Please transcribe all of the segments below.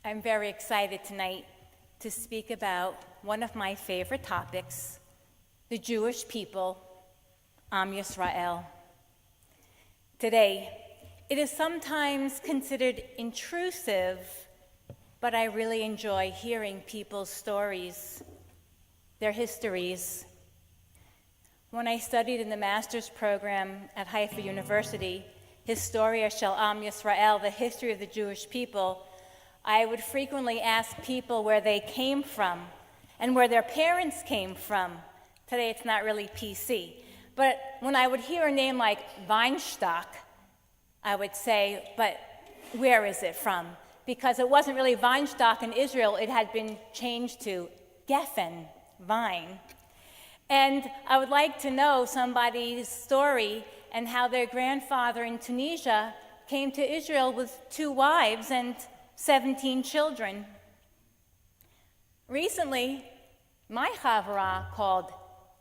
I'm very excited tonight to speak about one of my favorite topics, the Jewish people, Am Yisrael. Today, it is sometimes considered intrusive, but I really enjoy hearing people's stories, their histories. When I studied in the master's program at Haifa University, Historia Shel Am Yisrael, the history of the Jewish people, I would frequently ask people where they came from and where their parents came from. Today it's not really PC, but when I would hear a name like Weinstock, I would say, but where is it from? Because it wasn't really Weinstock in Israel, it had been changed to Geffen, vine. And I would like to know somebody's story and how their grandfather in Tunisia came to Israel with 2 wives and 17 children. Recently, my chavara, called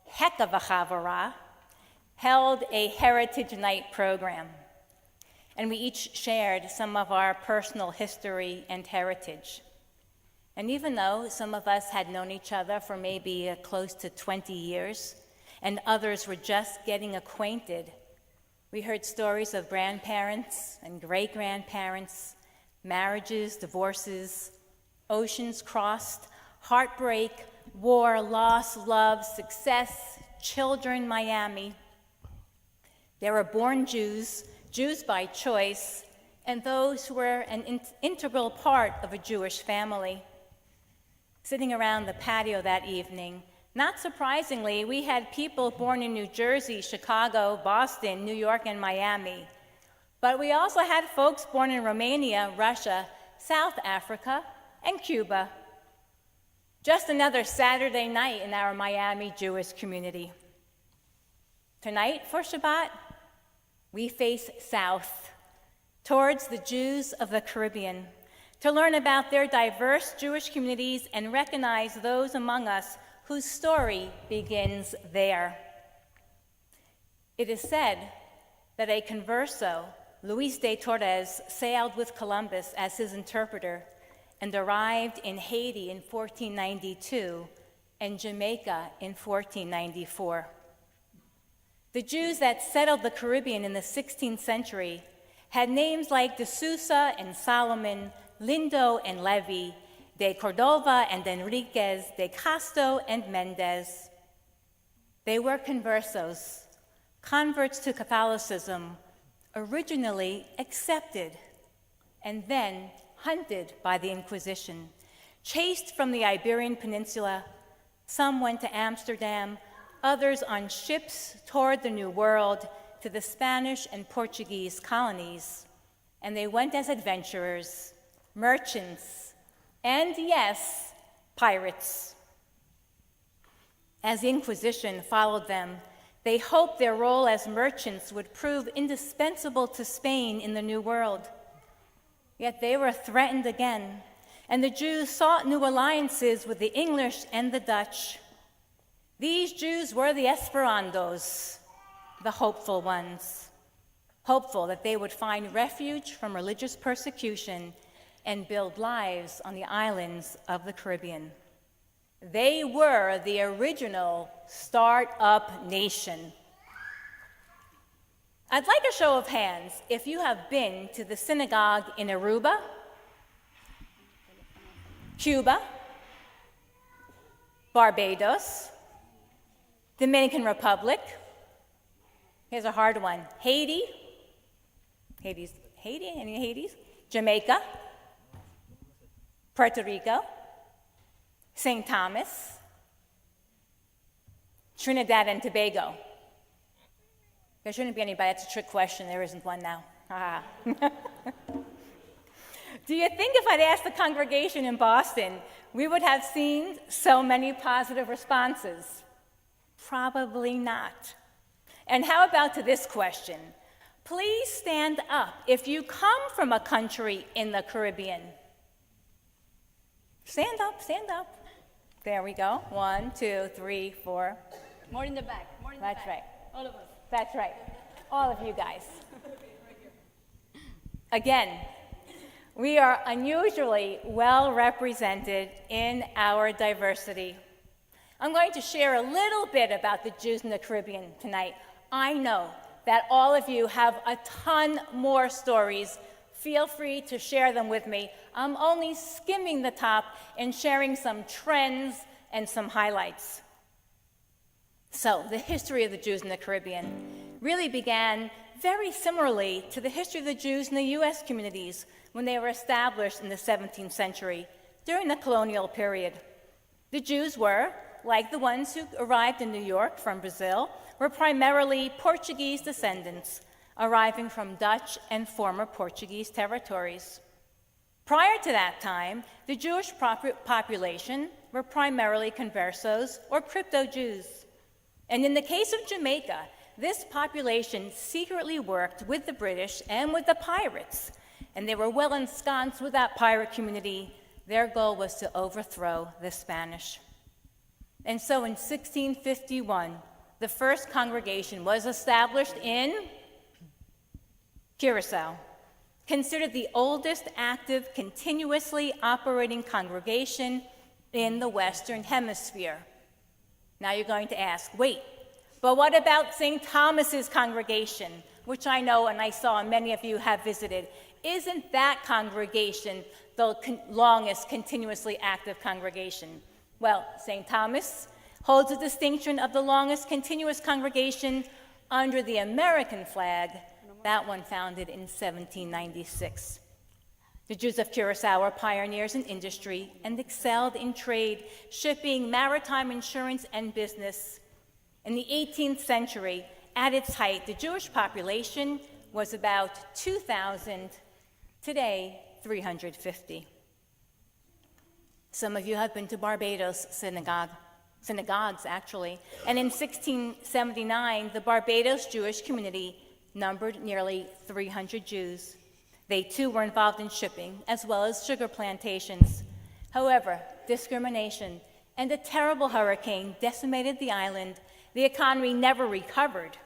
Heck of a Chavara, held a Heritage Night program. And we each shared some of our personal history and heritage. And even though some of us had known each other for maybe close to 20 years, and others were just getting acquainted, we heard stories of grandparents and great-grandparents, marriages, divorces, oceans crossed, heartbreak, war, loss, love, success, children, Miami. There were born Jews, Jews by choice, and those who were an integral part of a Jewish family. Sitting around the patio that evening, not surprisingly, we had people born in New Jersey, Chicago, Boston, New York, and Miami. But we also had folks born in Romania, Russia, South Africa, and Cuba. Just another Saturday night in our Miami Jewish community. Tonight, for Shabbat, we face south, towards the Jews of the Caribbean, to learn about their diverse Jewish communities and recognize those among us whose story begins there. It is said that a converso, Luis de Torres, sailed with Columbus as his interpreter and arrived in Haiti in 1492 and Jamaica in 1494. The Jews that settled the Caribbean in the 16th century had names like de Sousa and Solomon, Lindo and Levy, de Cordova and Enriquez, de Castro and Mendez. They were conversos, converts to Catholicism, originally accepted and then hunted by the Inquisition, chased from the Iberian Peninsula. Some went to Amsterdam, others on ships toward the New World to the Spanish and Portuguese colonies. And they went as adventurers, merchants, and yes, pirates. As the Inquisition followed them, they hoped their role as merchants would prove indispensable to Spain in the New World. Yet they were threatened again, and the Jews sought new alliances with the English and the Dutch. These Jews were the Esperantos, the hopeful ones, hopeful that they would find refuge from religious persecution and build lives on the islands of the Caribbean. They were the original start-up nation. I'd like a show of hands if you have been to the synagogue in Aruba, Cuba, Barbados, Dominican Republic. Here's a hard one. Haiti. Haiti? Any Haitis? Jamaica. Puerto Rico. St. Thomas. Trinidad and Tobago. There shouldn't be anybody. That's a trick question. There isn't one now. Do you think if I'd asked the congregation in Boston, we would have seen so many positive responses? Probably not. And how about to this question? Please stand up if you come from a country in the Caribbean. Stand up, stand up. There we go. 1, 2, 3, 4. More in the back. More in the That's back. right. All of us. That's right. All of you guys. Again, We are unusually well represented in our diversity. I'm going to share a little bit about the Jews in the Caribbean tonight. I know that all of you have a ton more stories. Feel free to share them with me. I'm only skimming the top and sharing some trends and some highlights. So, the history of the Jews in the Caribbean really began very similarly to the history of the Jews in the U.S. communities when they were established in the 17th century during the colonial period. The Jews were, like the ones who arrived in New York from Brazil, were primarily Portuguese descendants arriving from Dutch and former Portuguese territories. Prior to that time, the Jewish population were primarily conversos or crypto-Jews. And in the case of Jamaica, this population secretly worked with the British and with the pirates, and they were well ensconced with that pirate community. Their goal was to overthrow the Spanish. And so in 1651, the first congregation was established in Curacao, considered the oldest active, continuously operating congregation in the Western Hemisphere. Now you're going to ask, wait, but what about St. Thomas's congregation, which I know and I saw many of you have visited? Isn't that congregation the longest continuously active congregation? Well, St. Thomas holds the distinction of the longest continuous congregation under the American flag, that one founded in 1796. The Jews of Curacao were pioneers in industry and excelled in trade, shipping, maritime insurance, and business. In the 18th century, at its height, the Jewish population was about 2,000, today 350. Some of you have been to Barbados synagogues actually, and in 1679, the Barbados Jewish community numbered nearly 300 Jews. They too were involved in shipping, as well as sugar plantations. However, discrimination and a terrible hurricane decimated the island. The economy never recovered,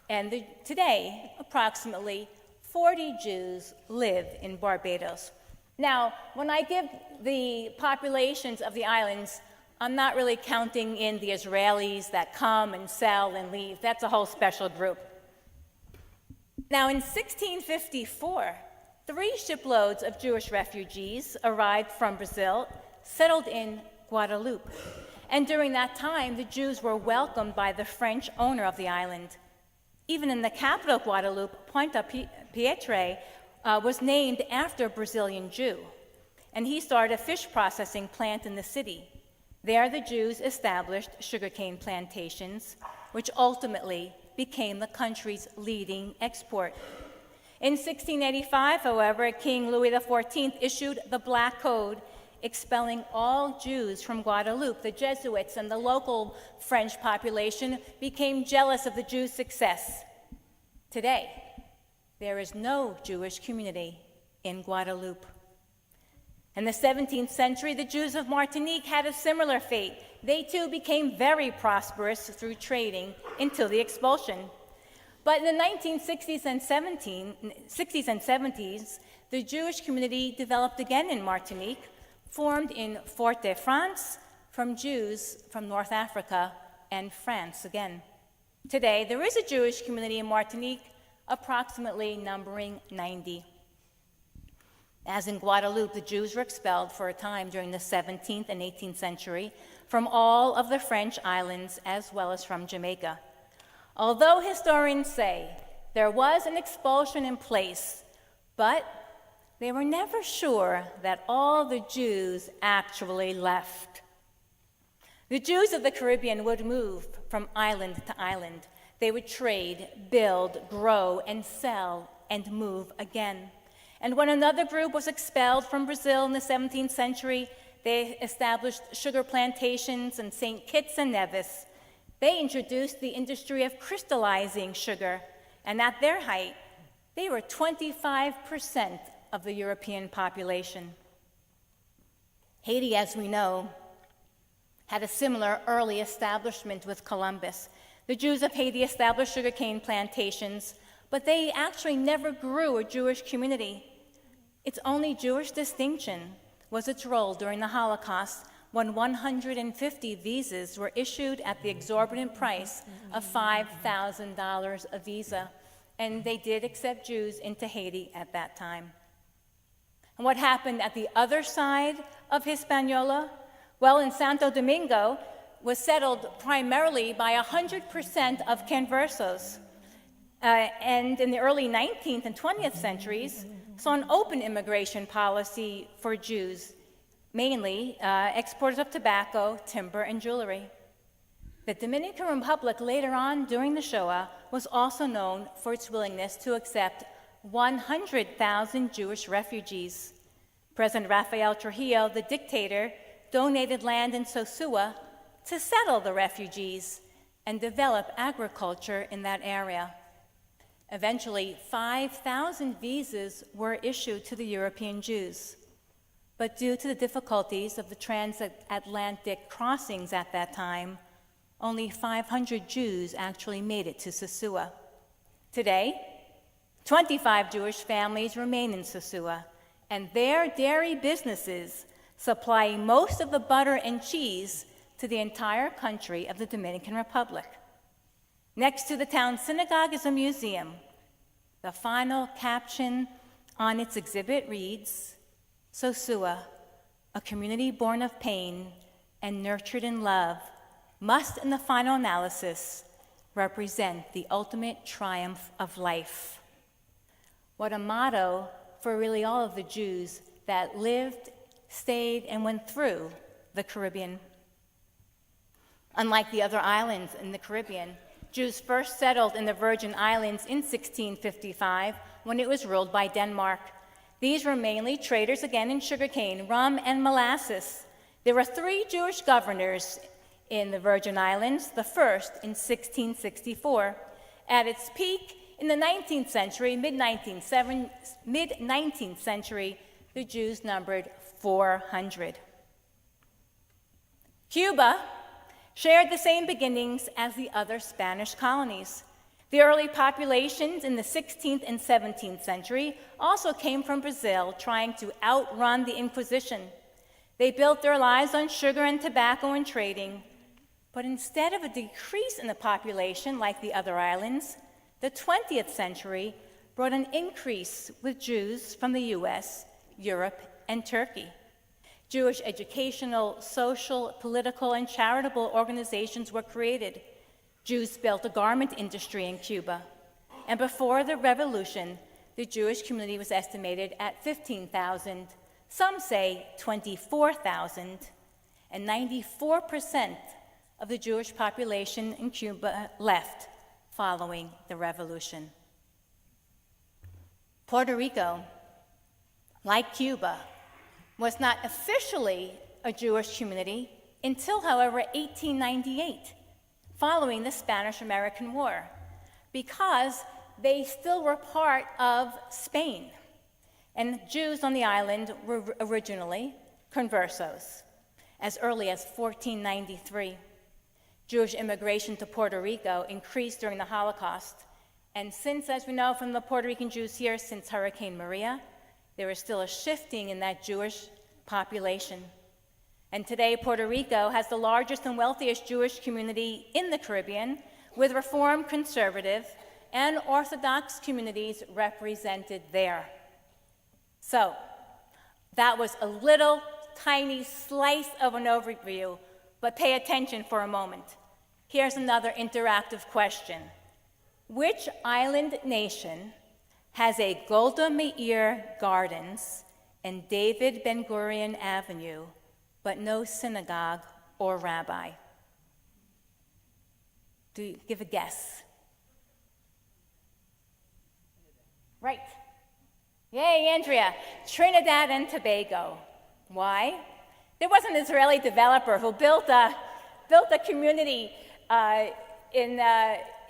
and today, approximately 40 Jews live in Barbados. Now, when I give the populations of the islands, I'm not really counting in the Israelis that come and sell and leave. That's a whole special group. Now, in 1654, 3 shiploads of Jewish refugees arrived from Brazil, settled in Guadeloupe. And during that time, the Jews were welcomed by the French owner of the island. Even in the capital, Guadeloupe, Pointe-à-Pitre was named after a Brazilian Jew. And he started a fish processing plant in the city. There, the Jews established sugarcane plantations, which ultimately became the country's leading export. In 1685, however, King Louis XIV issued the Black Code, expelling all Jews from Guadeloupe. The Jesuits and the local French population became jealous of the Jews' success. Today, there is no Jewish community in Guadeloupe. In the 17th century, the Jews of Martinique had a similar fate. They too became very prosperous through trading until the expulsion. But in the 1960s and 70s, the Jewish community developed again in Martinique, formed in Fort-de-France from Jews from North Africa and France again. Today, there is a Jewish community in Martinique, approximately numbering 90. As in Guadeloupe, the Jews were expelled for a time during the 17th and 18th century from all of the French islands as well as from Jamaica. Although historians say there was an expulsion in place, but they were never sure that all the Jews actually left. The Jews of the Caribbean would move from island to island. They would trade, build, grow, and sell, and move again. And when another group was expelled from Brazil in the 17th century, they established sugar plantations in St. Kitts and Nevis. They introduced the industry of crystallizing sugar, and at their height, they were 25% of the European population. Haiti, as we know, had a similar early establishment with Columbus. The Jews of Haiti established sugarcane plantations, but they actually never grew a Jewish community. Its only Jewish distinction was its role during the Holocaust, when 150 visas were issued at the exorbitant price of $5,000 a visa, and they did accept Jews into Haiti at that time. And what happened at the other side of Hispaniola? Well, in Santo Domingo was settled primarily by 100% of conversos, and in the early 19th and 20th centuries saw an open immigration policy for Jews, mainly exporters of tobacco, timber, and jewelry. The Dominican Republic later on during the Shoah was also known for its willingness to accept 100,000 Jewish refugees. President Rafael Trujillo, the dictator, donated land in Sosua to settle the refugees and develop agriculture in that area. Eventually, 5,000 visas were issued to the European Jews. But due to the difficulties of the transatlantic crossings at that time, only 500 Jews actually made it to Sosua. Today, 25 Jewish families remain in Sosua, and their dairy businesses supply most of the butter and cheese to the entire country of the Dominican Republic. Next to the town synagogue is a museum. The final caption on its exhibit reads, "Sosua, a community born of pain and nurtured in love, must in the final analysis represent the ultimate triumph of life." What a motto for really all of the Jews that lived, stayed, and went through the Caribbean. Unlike the other islands in the Caribbean, Jews first settled in the Virgin Islands in 1655 when it was ruled by Denmark. These were mainly traders, again, in sugarcane, rum, and molasses. There were 3 Jewish governors in the Virgin Islands, the first in 1664. At its peak in the 19th century, mid-19th century, the Jews numbered 400. Cuba shared the same beginnings as the other Spanish colonies. The early populations in the 16th and 17th century also came from Brazil, trying to outrun the Inquisition. They built their lives on sugar and tobacco and trading. But instead of a decrease in the population like the other islands, the 20th century brought an increase with Jews from the US, Europe, and Turkey. Jewish educational, social, political, and charitable organizations were created. Jews built a garment industry in Cuba. And before the revolution, the Jewish community was estimated at 15,000. Some say 24,000. And 94% of the Jewish population in Cuba left following the revolution. Puerto Rico, like Cuba, was not officially a Jewish community until, however, 1898, following the Spanish-American War, because they still were part of Spain. And Jews on the island were originally conversos, as early as 1493. Jewish immigration to Puerto Rico increased during the Holocaust, and since, as we know from the Puerto Rican Jews here, since Hurricane Maria, there is still a shifting in that Jewish population. And today, Puerto Rico has the largest and wealthiest Jewish community in the Caribbean, with Reform, Conservative, and Orthodox communities represented there. So, that was a little tiny slice of an overview, but pay attention for a moment. Here's another interactive question. Which island nation has a Golda Meir Gardens and David Ben-Gurion Avenue, but no synagogue or rabbi? Do you give a guess? Right. Yay, Andrea. Trinidad and Tobago. Why? There was an Israeli developer who built a community in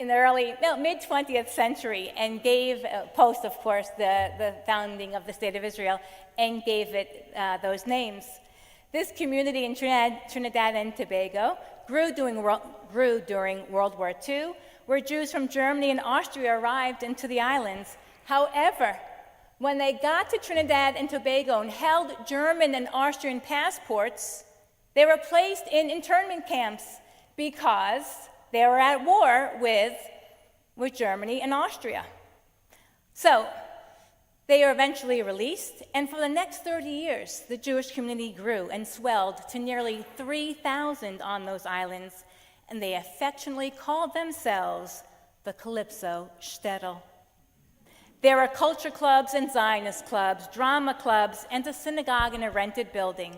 the early, mid-20th century, and gave, post, of course, the founding of the State of Israel, and gave it those names. This community in Trinidad and Tobago grew during World War II, where Jews from Germany and Austria arrived into the islands. However, when they got to Trinidad and Tobago and held German and Austrian passports, they were placed in internment camps because they were at war with Germany and Austria. So they were eventually released, and for the next 30 years, the Jewish community grew and swelled to nearly 3,000 on those islands, and they affectionately called themselves the Calypso Shtetl. There were culture clubs and Zionist clubs, drama clubs, and a synagogue in a rented building,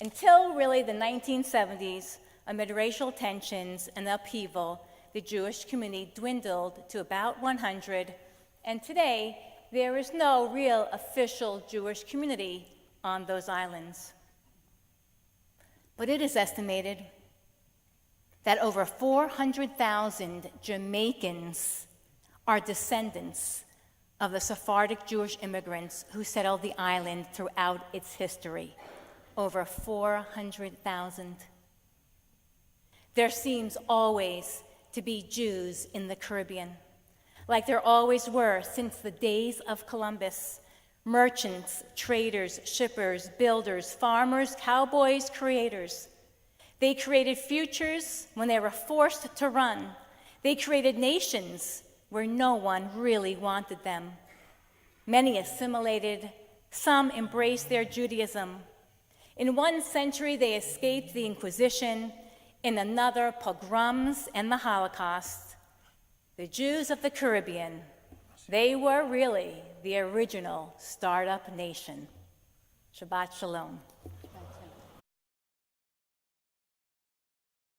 until really the 1970s, amid racial tensions and upheaval, the Jewish community dwindled to about 100, and today there is no real official Jewish community on those islands. But it is estimated that over 400,000 Jamaicans are descendants of the Sephardic Jewish immigrants who settled the island throughout its history. Over 400,000. There seems always to be Jews in the Caribbean, like there always were since the days of Columbus. Merchants, traders, shippers, builders, farmers, cowboys, creators. They created futures when they were forced to run. They created nations where no one really wanted them. Many assimilated, some embraced their Judaism. In one century, they escaped the Inquisition. In another, pogroms and the Holocaust. The Jews of the Caribbean, they were really the original startup nation. Shabbat Shalom.